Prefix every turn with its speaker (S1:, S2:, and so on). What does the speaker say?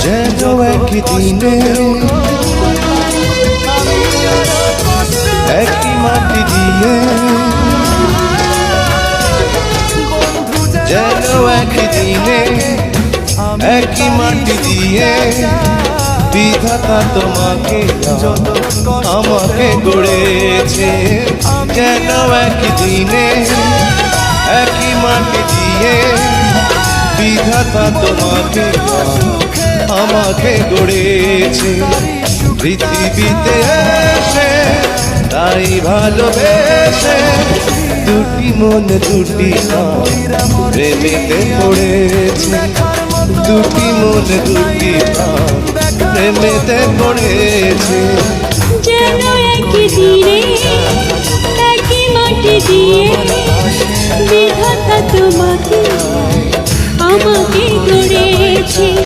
S1: যেন একদিনে একই মাটি দিয়ে, যেন একদিনে একই মাটি দিয়ে বিধাতা তোমাকে আমাকে গড়েছে। যেন একদিনে একই মাটি দিয়ে বিধাতা তোমাকে আমাকে গড়েছে। পৃথিবীতে এসে তাই ভালোবেসে দুটি মন দুটি প্রেমেতে পড়েছে। দুটি মন দুটি প্রেমেতে পড়েছে।
S2: যেন একই দিনে একই মাটি দিয়ে বিধাতা তোমাকে আমাকে গড়েছে।